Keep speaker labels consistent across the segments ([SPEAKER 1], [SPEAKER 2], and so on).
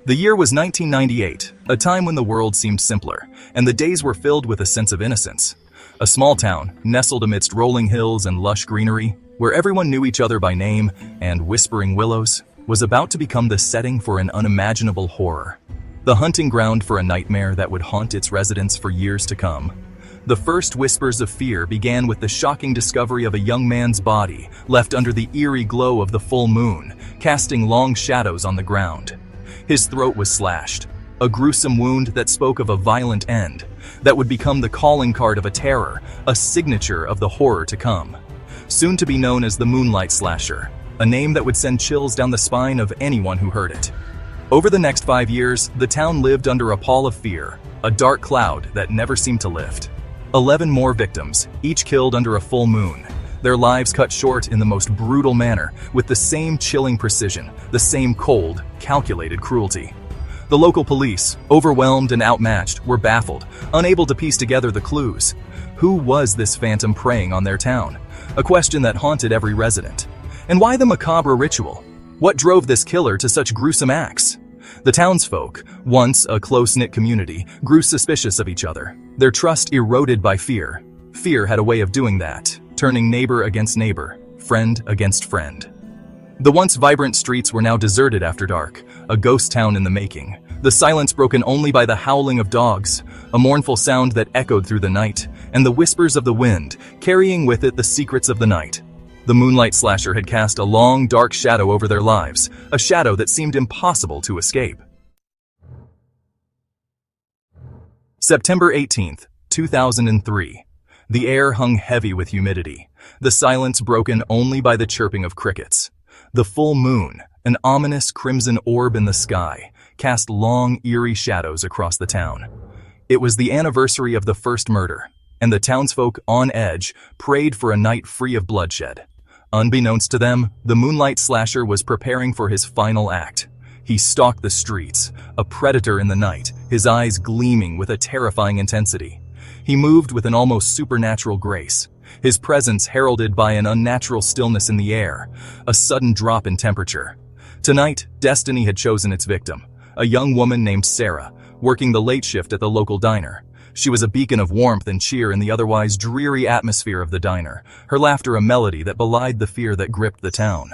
[SPEAKER 1] The year was 1998, a time when the world seemed simpler, and the days were filled with a sense of innocence. A small town, nestled amidst rolling hills and lush greenery, where everyone knew each other by name and whispering willows, was about to become the setting for an unimaginable horror. The hunting ground for a nightmare that would haunt its residents for years to come. The first whispers of fear began with the shocking discovery of a young man's body left under the eerie glow of the full moon, casting long shadows on the ground. His throat was slashed, a gruesome wound that spoke of a violent end, that would become the calling card of a terror, a signature of the horror to come. Soon to be known as the Moonlight Slasher, a name that would send chills down the spine of anyone who heard it. Over the next 5 years, the town lived under a pall of fear, a dark cloud that never seemed to lift. 11 more victims, each killed under a full moon. Their lives cut short in the most brutal manner, with the same chilling precision, the same cold, calculated cruelty. The local police, overwhelmed and outmatched, were baffled, unable to piece together the clues. Who was this phantom preying on their town? A question that haunted every resident. And why the macabre ritual? What drove this killer to such gruesome acts? The townsfolk, once a close-knit community, grew suspicious of each other. Their trust eroded by fear. Fear had a way of doing that, turning neighbor against neighbor, friend against friend. The once vibrant streets were now deserted after dark, a ghost town in the making. The silence broken only by the howling of dogs, a mournful sound that echoed through the night, and the whispers of the wind, carrying with it the secrets of the night. The Moonlight Slasher had cast a long, dark shadow over their lives, a shadow that seemed impossible to escape. September 18th, 2003. The air hung heavy with humidity, the silence broken only by the chirping of crickets. The full moon, an ominous crimson orb in the sky, cast long, eerie shadows across the town. It was the anniversary of the first murder, and the townsfolk, on edge, prayed for a night free of bloodshed. Unbeknownst to them, the Moonlight Slasher was preparing for his final act. He stalked the streets, a predator in the night, his eyes gleaming with a terrifying intensity. He moved with an almost supernatural grace, his presence heralded by an unnatural stillness in the air, a sudden drop in temperature. Tonight, destiny had chosen its victim, a young woman named Sarah, working the late shift at the local diner. She was a beacon of warmth and cheer in the otherwise dreary atmosphere of the diner, her laughter a melody that belied the fear that gripped the town.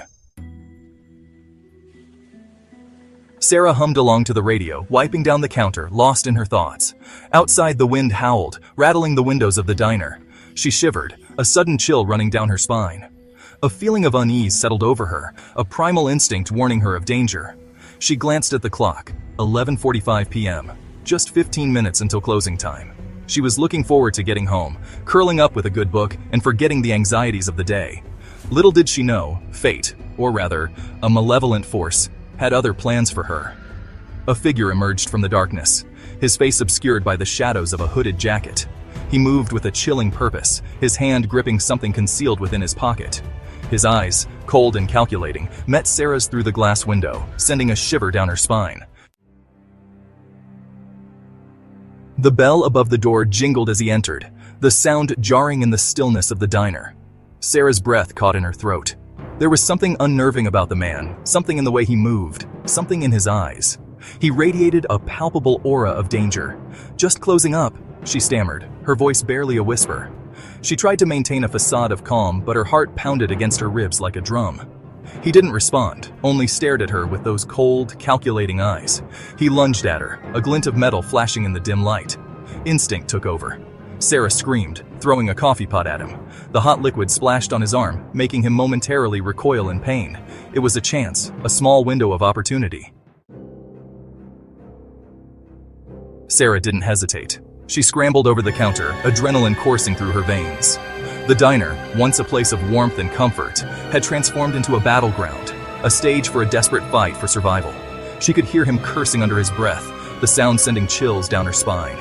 [SPEAKER 1] Sarah hummed along to the radio, wiping down the counter, lost in her thoughts. Outside, the wind howled, rattling the windows of the diner. She shivered, a sudden chill running down her spine. A feeling of unease settled over her, a primal instinct warning her of danger. She glanced at the clock, 11:45 p.m., just 15 minutes until closing time. She was looking forward to getting home, curling up with a good book, and forgetting the anxieties of the day. Little did she know, fate, or rather, a malevolent force, had other plans for her. A figure emerged from the darkness, his face obscured by the shadows of a hooded jacket. He moved with a chilling purpose, his hand gripping something concealed within his pocket. His eyes, cold and calculating, met Sarah's through the glass window, sending a shiver down her spine. The bell above the door jingled as he entered, the sound jarring in the stillness of the diner. Sarah's breath caught in her throat. There was something unnerving about the man, something in the way he moved, something in his eyes. He radiated a palpable aura of danger. "Just closing up," she stammered, her voice barely a whisper. She tried to maintain a facade of calm, but her heart pounded against her ribs like a drum. He didn't respond, only stared at her with those cold, calculating eyes. He lunged at her, a glint of metal flashing in the dim light. Instinct took over. Sarah screamed, throwing a coffee pot at him. The hot liquid splashed on his arm, making him momentarily recoil in pain. It was a chance, a small window of opportunity. Sarah didn't hesitate. She scrambled over the counter, adrenaline coursing through her veins. The diner, once a place of warmth and comfort, had transformed into a battleground, a stage for a desperate fight for survival. She could hear him cursing under his breath, the sound sending chills down her spine.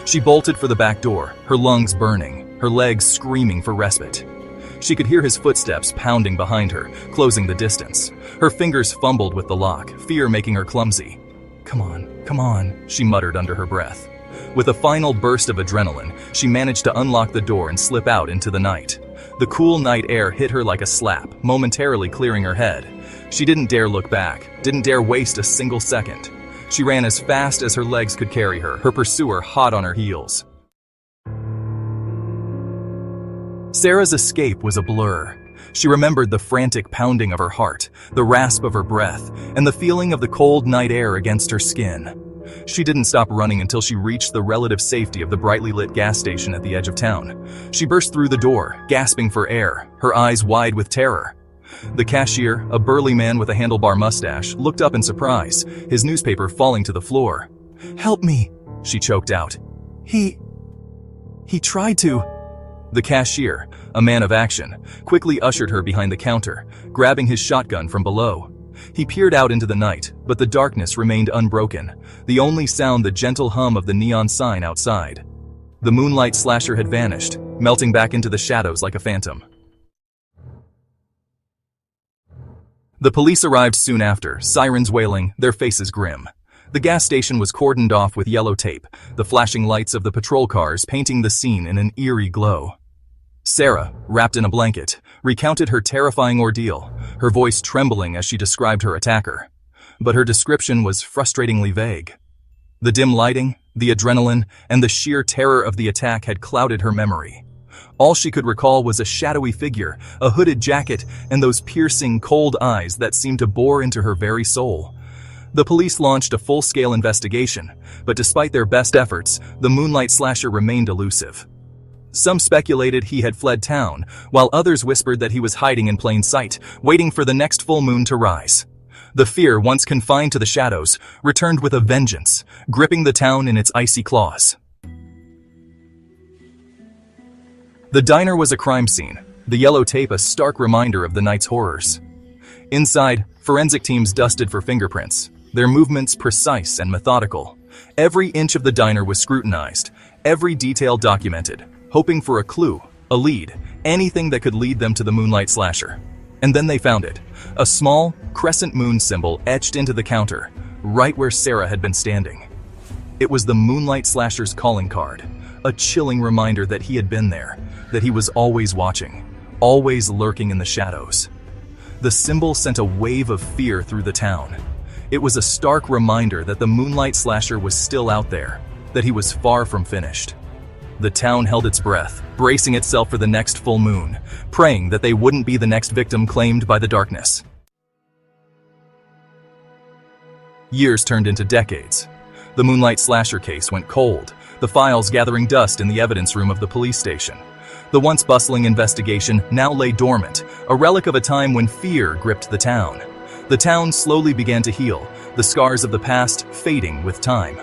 [SPEAKER 1] She bolted for the back door, her lungs burning, her legs screaming for respite. She could hear his footsteps pounding behind her, closing the distance. Her fingers fumbled with the lock, fear making her clumsy. Come on, she muttered under her breath. With a final burst of adrenaline, she managed to unlock the door and slip out into the night. The cool night air hit her like a slap, momentarily clearing her head. She didn't dare look back, didn't dare waste a single second. She ran as fast as her legs could carry her, her pursuer hot on her heels. Sarah's escape was a blur. She remembered the frantic pounding of her heart, the rasp of her breath, and the feeling of the cold night air against her skin. She didn't stop running until she reached the relative safety of the brightly lit gas station at the edge of town. She burst through the door, gasping for air, her eyes wide with terror. The cashier, a burly man with a handlebar mustache, looked up in surprise, his newspaper falling to the floor. "Help me," she choked out. He tried to." The cashier, a man of action, quickly ushered her behind the counter, grabbing his shotgun from below. He peered out into the night, but the darkness remained unbroken, the only sound the gentle hum of the neon sign outside. The Moonlight Slasher had vanished, melting back into the shadows like a phantom. The police arrived soon after, sirens wailing, their faces grim. The gas station was cordoned off with yellow tape, the flashing lights of the patrol cars painting the scene in an eerie glow. Sarah, wrapped in a blanket, recounted her terrifying ordeal, her voice trembling as she described her attacker. But her description was frustratingly vague. The dim lighting, the adrenaline, and the sheer terror of the attack had clouded her memory. All she could recall was a shadowy figure, a hooded jacket, and those piercing, cold eyes that seemed to bore into her very soul. The police launched a full-scale investigation, but despite their best efforts, the Moonlight Slasher remained elusive. Some speculated he had fled town, while others whispered that he was hiding in plain sight, waiting for the next full moon to rise. The fear, once confined to the shadows, returned with a vengeance, gripping the town in its icy claws. The diner was a crime scene, the yellow tape a stark reminder of the night's horrors. Inside, forensic teams dusted for fingerprints, their movements precise and methodical. Every inch of the diner was scrutinized, every detail documented, hoping for a clue, a lead, anything that could lead them to the Moonlight Slasher. And then they found it, a small, crescent moon symbol etched into the counter, right where Sarah had been standing. It was the Moonlight Slasher's calling card, a chilling reminder that he had been there, that he was always watching, always lurking in the shadows. The symbol sent a wave of fear through the town. It was a stark reminder that the Moonlight Slasher was still out there, that he was far from finished. The town held its breath, bracing itself for the next full moon, praying that they wouldn't be the next victim claimed by the darkness. Years turned into decades. The Moonlight Slasher case went cold, the files gathering dust in the evidence room of the police station. The once bustling investigation now lay dormant, a relic of a time when fear gripped the town. The town slowly began to heal, the scars of the past fading with time.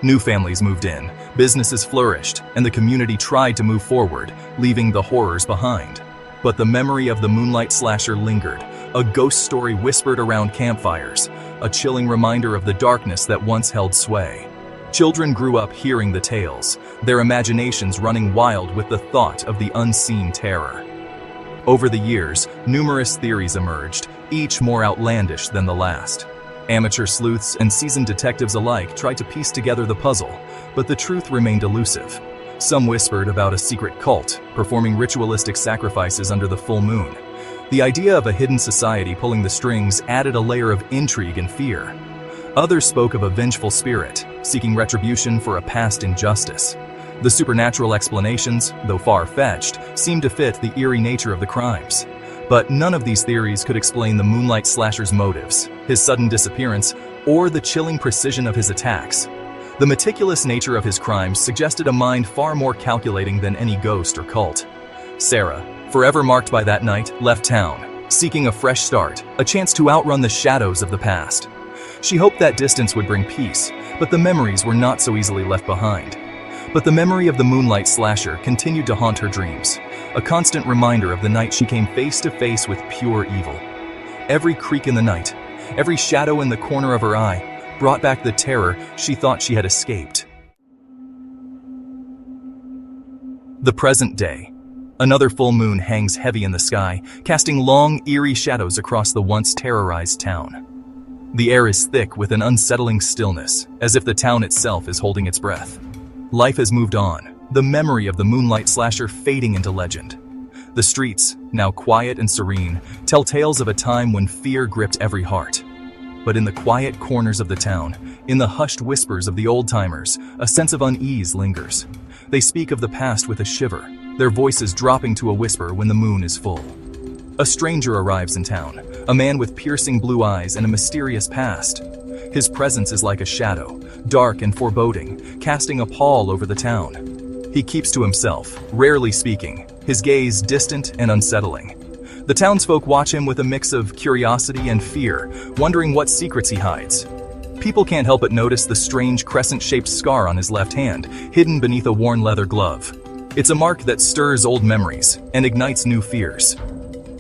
[SPEAKER 1] New families moved in, businesses flourished, and the community tried to move forward, leaving the horrors behind. But the memory of the Moonlight Slasher lingered, a ghost story whispered around campfires, a chilling reminder of the darkness that once held sway. Children grew up hearing the tales, their imaginations running wild with the thought of the unseen terror. Over the years, numerous theories emerged, each more outlandish than the last. Amateur sleuths and seasoned detectives alike tried to piece together the puzzle, but the truth remained elusive. Some whispered about a secret cult, performing ritualistic sacrifices under the full moon. The idea of a hidden society pulling the strings added a layer of intrigue and fear. Others spoke of a vengeful spirit, seeking retribution for a past injustice. The supernatural explanations, though far-fetched, seemed to fit the eerie nature of the crimes. But none of these theories could explain the Moonlight Slasher's motives, his sudden disappearance, or the chilling precision of his attacks. The meticulous nature of his crimes suggested a mind far more calculating than any ghost or cult. Sarah, forever marked by that night, left town, seeking a fresh start, a chance to outrun the shadows of the past. She hoped that distance would bring peace, but the memories were not so easily left behind. But the memory of the Moonlight Slasher continued to haunt her dreams, a constant reminder of the night she came face to face with pure evil. Every creak in the night, every shadow in the corner of her eye, brought back the terror she thought she had escaped. The present day. Another full moon hangs heavy in the sky, casting long, eerie shadows across the once terrorized town. The air is thick with an unsettling stillness, as if the town itself is holding its breath. Life has moved on, the memory of the Moonlight Slasher fading into legend. The streets, now quiet and serene, tell tales of a time when fear gripped every heart. But in the quiet corners of the town, in the hushed whispers of the old-timers, a sense of unease lingers. They speak of the past with a shiver, their voices dropping to a whisper when the moon is full. A stranger arrives in town, a man with piercing blue eyes and a mysterious past. His presence is like a shadow, dark and foreboding, casting a pall over the town. He keeps to himself, rarely speaking, his gaze distant and unsettling. The townsfolk watch him with a mix of curiosity and fear, wondering what secrets he hides. People can't help but notice the strange crescent-shaped scar on his left hand, hidden beneath a worn leather glove. It's a mark that stirs old memories and ignites new fears.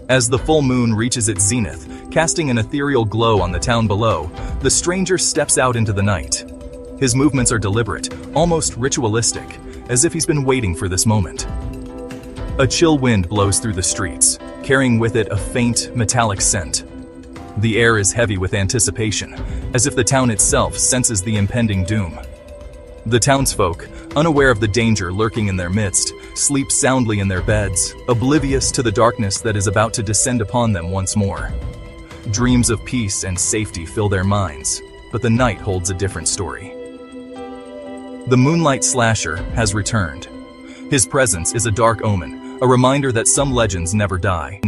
[SPEAKER 1] As the full moon reaches its zenith, casting an ethereal glow on the town below, the stranger steps out into the night. His movements are deliberate, almost ritualistic, as if he's been waiting for this moment. A chill wind blows through the streets, carrying with it a faint, metallic scent. The air is heavy with anticipation, as if the town itself senses the impending doom. The townsfolk, unaware of the danger lurking in their midst, sleep soundly in their beds, oblivious to the darkness that is about to descend upon them once more. Dreams of peace and safety fill their minds, but the night holds a different story. The Moonlight Slasher has returned. His presence is a dark omen, a reminder that some legends never die.